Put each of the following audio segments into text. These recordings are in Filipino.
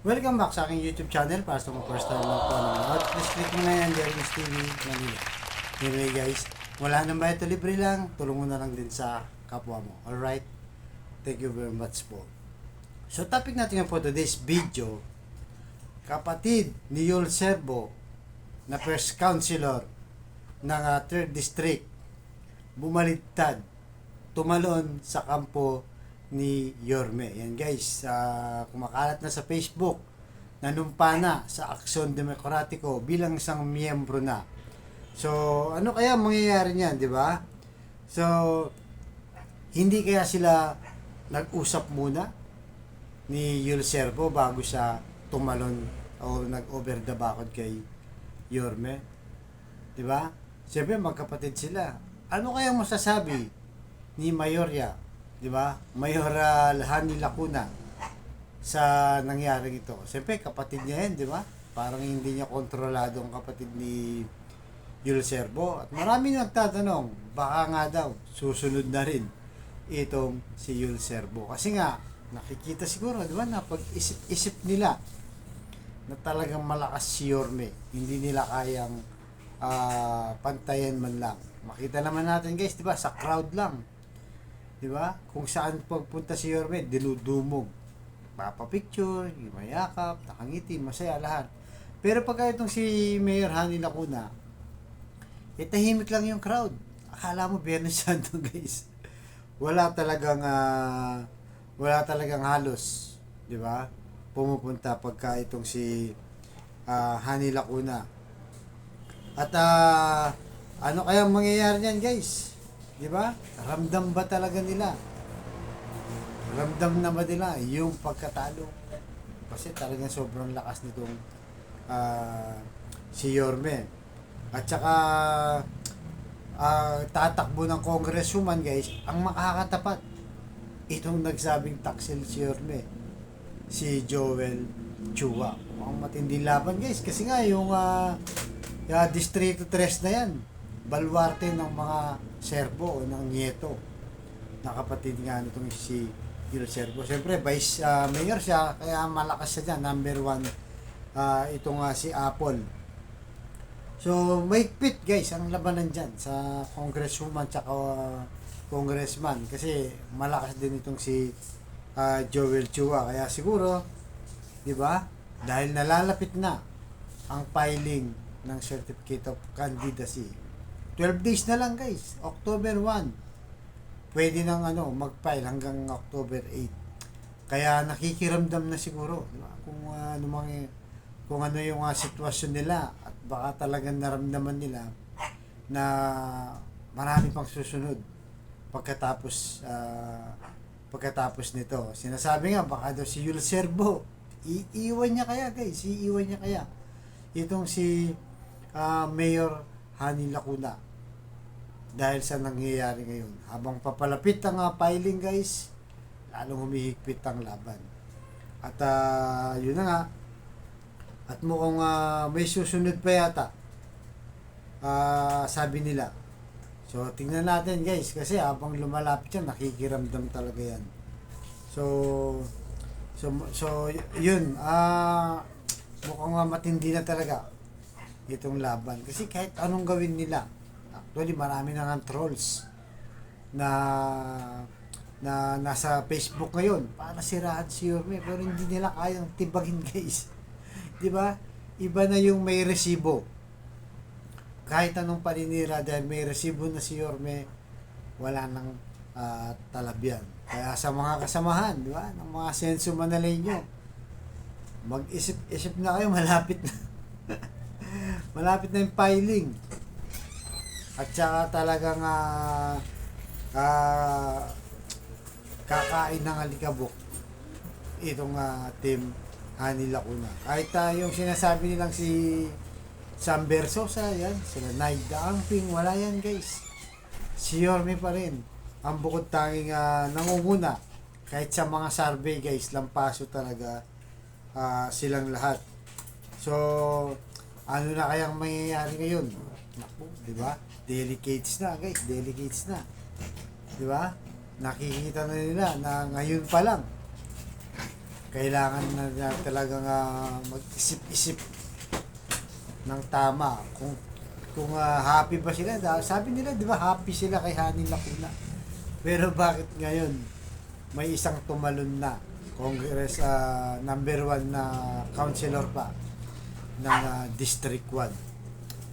Welcome back sa aking YouTube channel. Para sa mga first time lang po nanonood, please click mo na yan, Jeremy's TV Manila. Anyway guys, wala nang bayad to, libre lang. Tulungan na lang din sa kapwa mo. Alright? Thank you very much po. So topic natin po today's video, kapatid ni Yul Servo na first councilor ng 3rd District bumaliktad, tumalon sa kampo ni Yorme. Yan guys, kumakalat na sa Facebook, nanumpa na sa Aksyon Demokratiko bilang isang miyembro na. So, ano kaya mangyayari niyan, di ba? So, hindi kaya sila nag-usap muna ni Yul Servo bago siya tumalon o nag-over the backod kay Yorme? Di ba? Siyempre, magkapatid sila. Ano kaya masasabi ni Mayorya, di ba? Mayor Hani Lacuna sa nangyari ito. Siyempre, kapatid niya yan, di ba? Parang hindi niya kontrolado ang kapatid ni Yul Servo. At marami nagtatanong, baka nga daw, susunod na rin itong si Yul Servo. Kasi nga, nakikita siguro, di ba, na pag-isip nila na talagang malakas si Yorme, hindi nila kayang pantayan man lang. Makita naman natin guys, di ba, sa crowd lang. Di ba? Kung saan pagpunta si Yorme, dinudumog. Papapicture, mayakap, nakangiti, masaya lahat. Pero pagka itong si Mayor Hani Lacuna, tahimik lang yung crowd. Akala mo Biyernes Santo guys. Wala talagang halos, di ba? Pumupunta pagka itong si Hani Lacuna. At ano kaya mangyayari niyan guys? Di ba? Ramdam ba talaga nila? Ramdam na ba nila yung pagkatalo? Kasi talagang sobrang lakas nitong si Yorme. At saka tatakbo ng congresswoman guys, ang makakatapat itong nagsabing taksil si Yorme, si Joel Chua. Ang matindi laban guys, kasi nga yung Distrito 3 na yan, baluarte ng mga Servo o ng Nieto na kapatid nga nitong si Yul Servo. Siyempre, vice mayor siya, kaya malakas siya dyan, number 1 itong si Apple. So, maigpit guys ang labanan dyan sa congresswoman tsaka congressman, kasi malakas din itong si Joel Chua. Kaya siguro, di ba, dahil nalalapit na ang filing ng Certificate of Candidacy, 12 days na lang guys, October 1 pwede nang mag-file hanggang October 8. Kaya nakikiramdam na siguro, diba? Kung ano yung sitwasyon nila, at baka talagang naramdaman nila na marami pang susunod pagkatapos nito. Sinasabi nga baka daw si Yul Servo iiwan niya kaya guys, itong si Mayor Hani Lacuna dahil sa nangyayari ngayon. Habang papalapit ang filing guys, lalong humihigpit ang laban. At yun na nga, at mukhang may susunod pa yata, sabi nila. So tingnan natin guys, kasi habang lumalapit yan, nakikiramdam talaga yan. So yun, mukhang matindi na talaga itong laban. Kasi kahit anong gawin nila, actually marami na ng trolls na nasa Facebook ngayon para siraan si Yorme, pero hindi nila kayang tibagin guys. Di ba? Iba na yung may resibo. Kahit anong paninira, dahil may resibo na si Yorme, wala nang talabyan. Kaya sa mga kasamahan, di ba, ng mga Senso Manaleño, mag-isip na kayo, malapit na. Malapit na yung filing. At saka talagang kakain ng alikabok itong team Hani Lacuna. Kahit yung sinasabi nilang si Sam Versosa, yan, sila Naida Amping, wala yan guys. Si Yorme pa rin ang bukod tanging nangunguna. Kahit sa mga survey guys, lampaso talaga silang lahat. So, ano na kayang mangyayari ngayon? Naku, di ba? Delegates na guys, delegates na. Di ba? Nakikita na nila na ngayon pa lang kailangan na talagang mag-isip-isip ng tama kung happy ba sila. Sabi nila, di ba, happy sila kay Hani Lacuna. Pero bakit ngayon may isang tumalon na Congress number 1 na councilor pa ng District 1.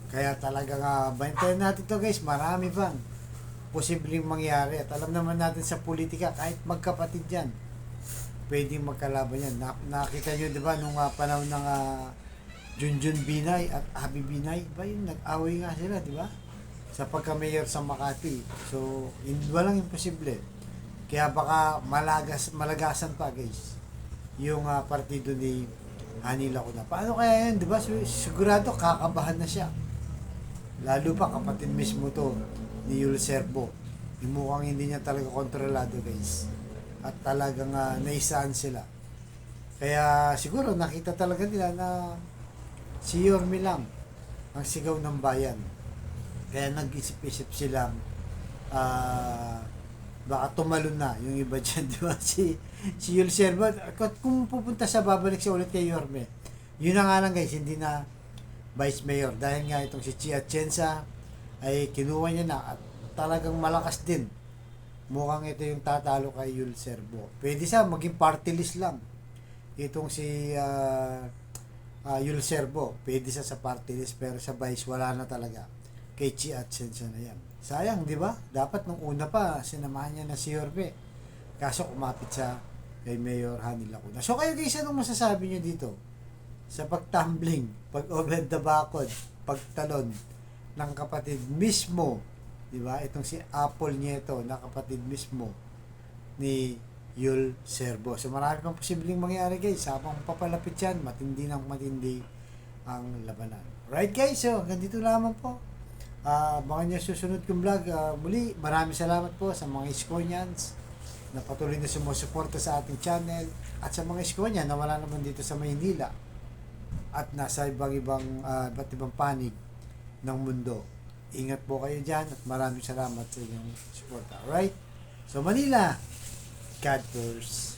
Kaya talagang bantayan natin to guys, marami bang posibleng mangyari. At alam naman natin sa politika, kahit magkapatid yan, pwedeng magkalaban yan. Nakita nyo, di ba, nung panahon ng Junjun Binay at Abi Binay, ba yun, nag-away nga sila, di ba? Sa pagka-mayor sa Makati. So, walang imposible. Kaya baka malagasan pa, guys, yung partido ni Hani Lacuna. Paano kaya yun, di ba? Sigurado kakabahan na siya. Lalo pa kapatid mismo to ni Yul Serbo. Yung mukhang hindi niya talaga kontrolado, guys. At talagang naisaan sila. Kaya siguro nakita talaga nila na si Yorme lang ang sigaw ng bayan. Kaya nag-isip-isip silang baka tumalon na yung iba dyan, di ba? Si Yul Serbo, kung pupunta sa babalik siya ulit kay Yorme, yun na nga lang guys, hindi na Vice Mayor. Dahil nga itong si Chia Atienza ay kinuha niya na at talagang malakas din. Mukhang ito yung tatalo kay Yul Serbo. Pwede siya maging party list lang. Itong si Yul Serbo, pwede siya sa party list, pero sa Vice wala na talaga. Kay Chia Atienza na yan. Sayang, di ba? Dapat nung una pa, sinamahan niya na si Yorme. Kaso kumapit siya kay Mayor Hani Lacuna. So kayo guys, anong masasabi niyo dito? Sa pagtumbling, pag-over the backod, pagtalon ng kapatid mismo, di ba? Itong si Apple Nieto na kapatid mismo ni Yul Serbo. So marami pang posibleng mangyari guys. Habang papalapit yan, matindi ng matindi ang labanan. Right guys, so ganito lamang po. Baka nyo susunod kong vlog. Muli, maraming salamat po sa mga Iskonians na patuloy na sumusuporta sa ating channel at sa mga Iskonian na wala naman dito sa Maynila at nasa iba't ibang panig ng mundo. Ingat po kayo dyan at maraming salamat sa inyong suporta. Alright? So Manila, God first.